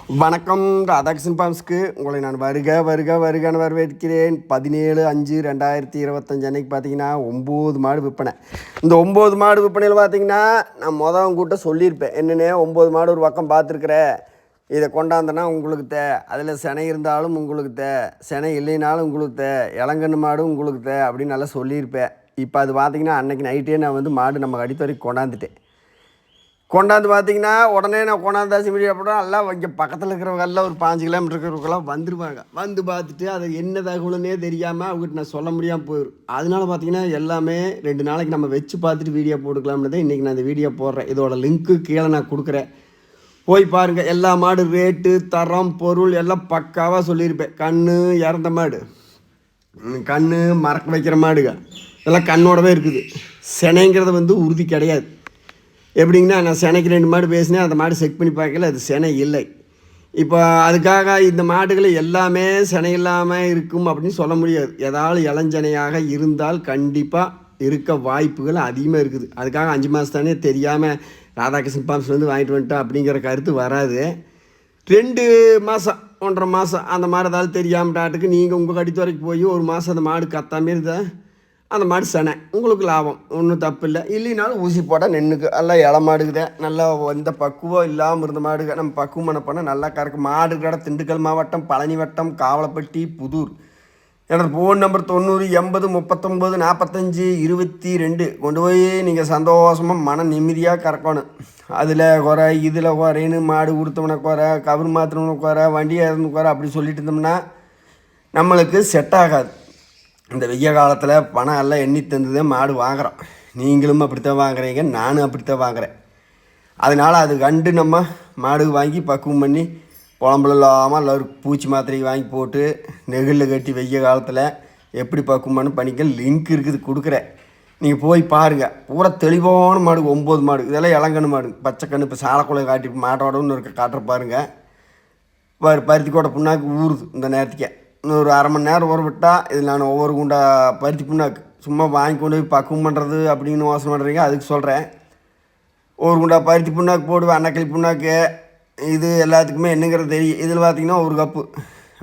வணக்கம். ராதாகிருஷ்ணன் பாம்ஸ்க்கு உங்களை நான் வருகன்னு வரவேற்கிறேன். 17/5/2025 அன்னைக்கு பார்த்தீங்கன்னா 9 மாடு விற்பனை. இந்த 9 மாடு விற்பனையில் பார்த்தீங்கன்னா நான் கூட்ட சொல்லியிருப்பேன். என்னென்ன 9 மாடு ஒரு பக்கம் பார்த்துருக்குறேன், இதை கொண்டாந்தனா உங்களுக்கு அதில் சினை இருந்தாலும் உங்களுக்கு சினை இல்லைனாலும் உங்களுக்கு இளங்கன்று மாடும் உங்களுக்கு அப்படின்னு நல்லா சொல்லியிருப்பேன். இப்போ அது பார்த்தீங்கன்னா அன்றைக்கி நைட்டே நான் மாடு நம்ம அடித்து வரைக்கும் கொண்டாந்து பார்த்தீங்கன்னா உடனே நான் கொண்டாந்தாச்சு மீடியா போட்டோம். எல்லாம் இங்கே பக்கத்தில் இருக்கிறவங்க எல்லாம் ஒரு 5 கிலோமீட்டர் இருக்கிறவங்களாம் வந்துடுவாங்க. வந்து பார்த்துட்டு அதை என்ன தகவலுன்னே தெரியாமல் அவங்ககிட்ட நான் சொல்ல முடியாமல் போயிடும். அதனால பார்த்தீங்கன்னா எல்லாமே 2 நாளைக்கு நம்ம வச்சு பார்த்துட்டு வீடியோ போட்டுக்கலாம்னு தான் இன்றைக்கி நான் இந்த வீடியோ போடுறேன். இதோட லிங்க்கு கீழே நான் கொடுக்குறேன், போய் பாருங்கள். எல்லா மாடு ரேட்டு தரம் பொருள் எல்லாம் பக்காவாக சொல்லியிருப்பேன். இறந்த மாடு, மறக்க வைக்கிற மாடுங்க இதெல்லாம் கண்ணோடவே இருக்குது. சினைங்கிறது உறுதி கிடையாது. எப்படிங்கன்னா நான் சினைக்கு 2 மாடு பேசினேன், அந்த மாடு செக் பண்ணி பார்க்கல, அது சினை இல்லை. இப்போ அதுக்காக இந்த மாடுகளை எல்லாமே சினை இல்லாமல் இருக்கும் அப்படின்னு சொல்ல முடியாது. ஏதாவது இளஞ்சனையாக இருந்தால் கண்டிப்பாக இருக்க வாய்ப்புகள் அதிகமாக இருக்குது. அதுக்காக 5 மாதம் தானே தெரியாமல் ராதாகிருஷ்ணன் பாம்ஸ் வாங்கிட்டு வந்துட்டோம் அப்படிங்கிற கருத்து வராது. 2 மாதம் 1.5 மாதம் அந்த மாடு ஏதாவது தெரியாமட்டாட்டுக்கு நீங்கள் உங்கள் கடித்து வரைக்கும் போய் 1 மாதம் அந்த மாடு கத்தாமே இருந்தால் அந்த மாடு செனை உங்களுக்கு லாபம், ஒன்றும் தப்பு இல்லை. இல்லைனாலும் ஊசி போட்டால் நின்றுக்கு எல்லாம் இளமாடுக்குதே. நல்லா எந்த பக்குவம் இல்லாமல் இருந்த மாடுக நம்ம பக்குவம் பண்ண போனால் நல்லா கறக்கு. மாடு கடை திண்டுக்கல் மாவட்டம், பழனி வட்டம், காவலப்பட்டி, புதூர். என்னோடய ஃபோன் நம்பர் 90 80 39 45 22. கொண்டு போய் நீங்கள் சந்தோஷமாக மன நிம்மதியாக கறக்கணும். அதில் குறை இதில் குறைன்னு மாடு கொடுத்தவனை குறை, கவர் மாற்றினவனை குறை, வண்டியை இறந்து குறை அப்படி சொல்லிட்டு இருந்தோம்னா நம்மளுக்கு செட் ஆகாது. இந்த வெய்ய காலத்தில் பணம் எல்லாம் எண்ணி தந்து மாடு வாங்குகிறோம். நீங்களும் அப்படித்தான் வாங்குறீங்க, நானும் அப்படித்தான் வாங்குகிறேன். அதனால் அது கண்டு நம்ம மாடு வாங்கி பக்குவம் பண்ணி குழம்புல இல்லாமல் எல்லோரும் பூச்சி மாத்திரை வாங்கி போட்டு நெகிழில் கட்டி வெய்ய காலத்தில் எப்படி பக்குவம் பண்ணிக்க லிங்க் இருக்குது கொடுக்குறேன். நீங்கள் போய் பாருங்கள். பூரா தெளிவான மாடு 9 மாடு. இதெல்லாம் இளங்கன்று மாடு, பச்சைக்கன்று. இப்போ சாலக்குள்ளே காட்டி மாட்டோட ஒன்று இருக்க காட்டுற பாருங்கள். பருத்தி கோட்டை புண்ணாக்கு ஊறுது இந்த நேரத்துக்கே. இன்னொரு 1/2 மணி நேரம் ஊற விட்டால் இதில் நான் ஒவ்வொரு குண்டா பருத்தி புண்ணாக்கு சும்மா வாங்கி கொண்டு போய் பக்குவம் பண்ணுறது அப்படின்னு யோசனை பண்ணுறீங்க. அதுக்கு சொல்கிறேன், ஒரு குண்டா பருத்தி புண்ணாக்கு போடுவேன். அன்னக்கிளி புண்ணாக்கு இது எல்லாத்துக்குமே என்னங்கிறது தெரியும். இதில் பார்த்திங்கன்னா 1 கப்பு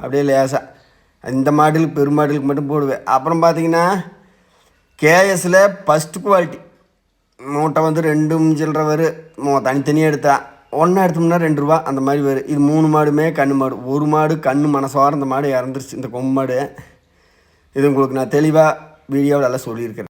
அப்படியே லேசாக இந்த மாடுகளுக்கு பெருமாடுகளுக்கு மட்டும் போடுவேன். அப்புறம் பார்த்திங்கன்னா கேஎஸில் ஃபஸ்ட்டு குவாலிட்டி மூட்டை 2 சில்லற வரும். தனித்தனியாக எடுத்தா ஒன்றா எடுத்தோம்னா 2 ரூபா அந்த மாதிரி வரும். இது 3 மாடுமே கன்று மாடு. ஒரு மாடு கன்று மனசார இந்த மாடு இறந்துருச்சு, இந்த கொம்பு மாடு. இது உங்களுக்கு நான் தெளிவாக வீடியோவில் எல்லாம் சொல்லியிருக்கிறேன்.